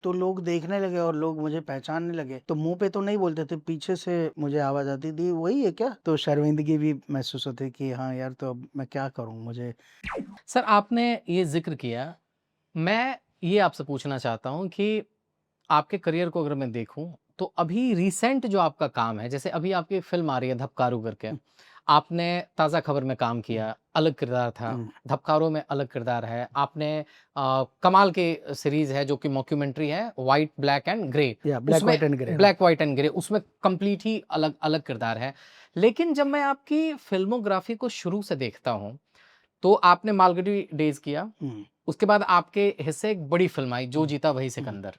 तो लोग देखने लगे और लोग मुझे पहचानने लगे। तो मुँह पे तो नहीं बोलते थे, पीछे से मुझे आवाज़ आती थी, "वही है क्या?" तो शर्मिंदगी भी महसूस होती कि हाँ यार, तो अब मैं क्या करूँ? मुझे सर आपने ये ज़िक्र किया, मैं ये आपसे पूछना चाहता हूँ कि आपके करियर को अगर मैं देखूँ, तो अभी रिसेंट जो आपका काम है, जैसे अभी आपकी एक फ़िल्म आ रही है धबकारू करके, हुँ, आपने ताज़ा खबर में काम हुँ, किया, अलग किरदार था, हुँ, धबकारो में अलग किरदार है, आपने कमाल की सीरीज़ है जो कि मॉक्यूमेंट्री है, व्हाइट, ब्लैक एंड ग्रे, या ब्लैक, उसमें व्हाइट एंड ग्रे हाँ। ब्लैक, व्हाइट एंड ग्रे उसमें कंप्लीट ही अलग अलग किरदार है। लेकिन जब मैं आपकी फ़िल्मोग्राफ़ी को शुरू से देखता हूँ, तो आपने मालगुडी डेज़ किया, हुँ, उसके बाद आपके हिस्से एक बड़ी फ़िल्म आई, जो हुँ, जीता वही हुँ, सिकंदर।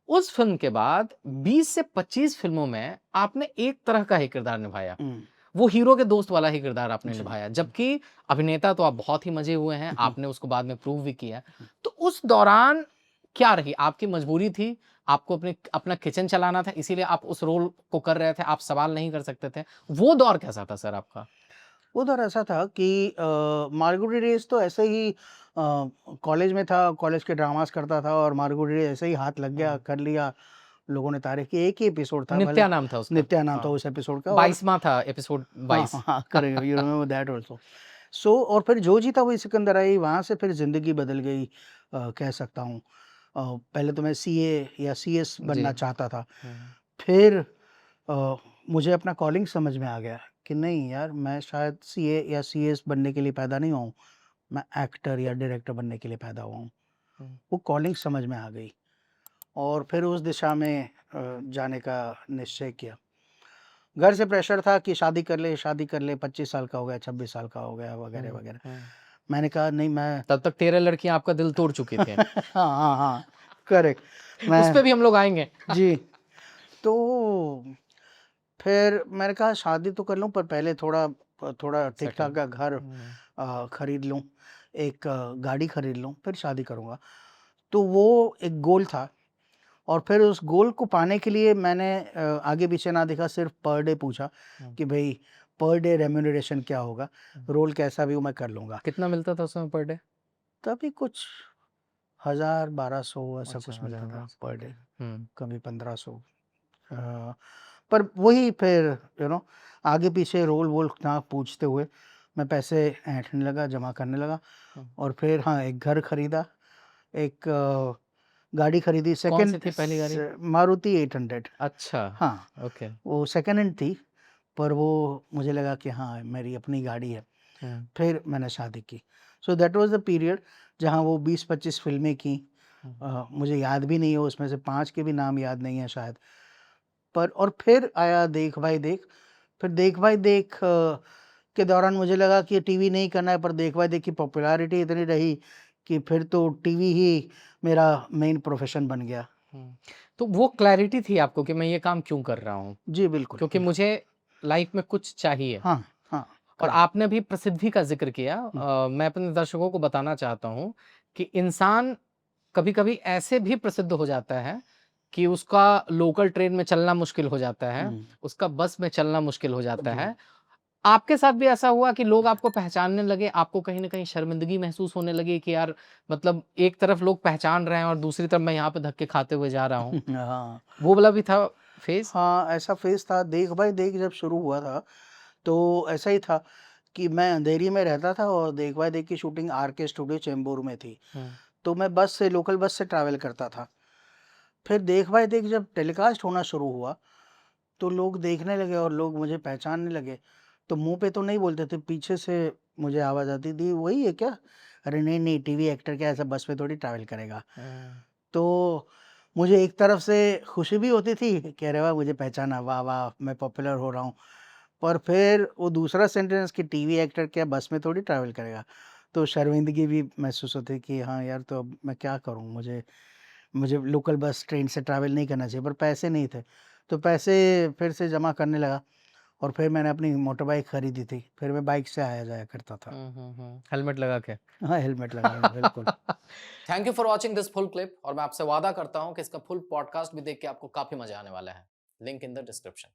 उस फ़िल्म के बाद 20 से 25 फ़िल्मों में आपने एक तरह का ही किरदार निभाया। हुँ, वो हीरो के दोस्त वाला ही किरदार आपने जी। निभाया, जबकि अभिनेता तो आप बहुत ही मज़े हुए हैं, हुँ, आपने उसको बाद में प्रूव भी किया। हुँ। तो उस दौरान क्या रही? आपकी मजबूरी थी, आपको अपना किचन चलाना था, इसीलिए आप उस रोल को कर रहे थे, आप सवाल नहीं कर सकते थे। वो दौर कैसा था सर आपका? वो दौर ऐसा था कि मालगुडी डेज़ तो ऐसे ही कॉलेज में था, कॉलेज के ड्रामास करता था और मालगुडी डेज़ ऐसे ही हाथ लग गया, हुँ। कर लिया, लोगों ने तारीफ़ की। एक ही एपिसोड था भले नित्या नाम था उसका। नित्या नाम था हाँ, उस एपिसोड का और 22वाँ था एपिसोड हाँ, 22। हाँ, हाँ, correct you remember that also. So और फिर जो जीता वही सिकंदर आई, वहाँ से फिर ज़िंदगी बदल गई कह सकता हूँ। पहले तो मैं सीए या सीएस जी। बनना चाहता था। हुँ, फिर अ, मुझे अपना कॉलिंग समझ में आ गया कि नहीं यार, मैं शायद सीए या सीएस बनने के लिए पैदा नहीं हुआ हूँ। मैं एक्टर या डायरेक्टर बनने के लिए पैदा हुआ हूँ। हुँ। वो कॉलिंग समझ में आ गई और फिर उस दिशा में जाने का निश्चय किया। घर से प्रेशर था कि शादी कर ले, 25 साल का हो गया, 26 साल का हो गया वगैरह, हुँ, वगैरह। हुँ। मैंने कहा नहीं मैं तब तक 13 लड़कियाँ आपका दिल तोड़ चुकी थीं। हाँ, हाँ, हाँ, करेक्ट उस मैं पे भी हम लोग आएँगे। जी, तो फिर मैंने कहा शादी तो कर लूँ पर पहले थोड़ा ठीक-ठाक सेटल। का घर हुँ, खरीद लूँ, एक गाड़ी खरीद लूँ, फिर शादी करूँगा। तो वो एक गोल था और फिर उस गोल को पाने के लिए मैंने आगे-पीछे ना देखा सिर्फ़ पर डे पूछा हुँ, कि भई पर डे रेम्यूनरेशन क्या होगा? हुँ। रोल कैसा भी हो मैं कर लूँगा। कितना मिलता था उसमें पर डे? तभी कुछ 1000 1200 ऐसा अच्छा, कुछ मिलता था 1000-1200 पर डे, ओके। हुँ, कभी 1500 अ, पर वही फिर आगे-पीछे रोल-वोल ना पूछते हुए मैं पैसे ऐंठने लगा, जमा करने लगा हुँ। और फिर हाँ, एक घर खरीदा, एक गाड़ी खरीदी कौन-सी सेकंड थी पहली स गाड़ी? मारुति 800 अच्छा, हाँ, ओके। वो सेकंड हैंड थी, पर वो मुझे लगा कि हाँ, मेरी अपनी गाड़ी है। हुँ, फिर मैंने शादी की। So that was the period जहाँ वो 20-25 फ़िल्में की। हुँ, मुझे याद भी नहीं है उसमें से 5 के भी नाम याद नहीं है शायद। पर और फिर आया देख भाई देख। फिर देख भाई देख के दौरान मुझे लगा कि टीवी नहीं करना है, पर देख भाई देख की पॉपुलैरिटी इतनी रही कि फिर तो टीवी ही मेरा मेन प्रोफ़ेशन बन गया। हुँ। तो वो क्लैरिटी थी आपको कि मैं ये काम क्यों कर रहा हूँ? जी, बिल्कुल, क्योंकि बिल्कुल। मुझे लाइफ़ में कुछ चाहिए। हाँ, हाँ, और करेक्ट। आपने भी प्रसिद्धि का ज़िक्र किया। हुँ, मैं अपने दर्शकों को बताना चाहता हूँ कि इंसान कभी-कभी ऐसे भी प्रसिद्ध हो जाता है कि उसका लोकल ट्रेन में चलना मुश्किल हो जाता है, हुँ, उसका बस में चलना मुश्किल हो जाता जी। है। आपके साथ भी ऐसा हुआ कि लोग आपको पहचानने लगे, आपको कहीं न कहीं शर्मिंदगी महसूस होने लगी कि यार मतलब एक तरफ लोग पहचान रहे हैं और दूसरी तरफ मैं यहाँ पे धक्के खाते हुए जा रहा हूँ। हाँ। वो वाला भी था फ़ेज़? हाँ, ऐसा फ़ेज़ था, देख भाई देख जब शुरू हुआ था, तो ऐसा ही था कि मैं अंधेरी में रहता था और देख भाई देख की शूटिंग आरके स्टूडियो चेंबूर में थी। हुँ, तो मैं लोकल बस से ट्रैवल करता था। फिर देख भाई देख जब टेलीकास्ट होना शुरू हुआ, तो लोग देखने लगे और लोग मुझे पहचानने लगे। तो मुँह पे तो नहीं बोलते थे, पीछे से मुझे आवाज़ आती थी, "वही है क्या?" अरे नहीं, नहीं टीवी एक्टर क्या ऐसा बस में थोड़ी ट्रैवल करेगा। हुँ, तो मुझे एक तरफ से खुशी भी होती थी कि अरे वाह! मुझे पहचाना, वाह, वाह! मैं पॉपुलर हो रहा हूँ। पर फिर वो दूसरा सेंटेंस कि टीवी एक्टर क्या बस में थोड़ी ट्रैवल करेगा। तो शर्मिंदगी भी महसूस होती कि हाँ यार, तो अब मैं क्या करूँ? मुझे मुझे लोकल बस, ट्रेन से ट्रैवल नहीं करना चाहिए, पर पैसे नहीं थे। तो पैसे फिर से जमा करने लगा और फिर मैंने अपनी मोटर बाइक खरीदी थी। फिर मैं बाइक से आया-जाया करता था। हुँ, हुँ, हुँ। हेलमेट लगा के। हाँ, हेलमेट लगा के, बिल्कुल। Thank you for watching this full clip और मैं आपसे वादा करता हूँ कि इसका फुल पॉडकास्ट भी देख के आपको काफ़ी मज़ा आने वाला है। Link in the description.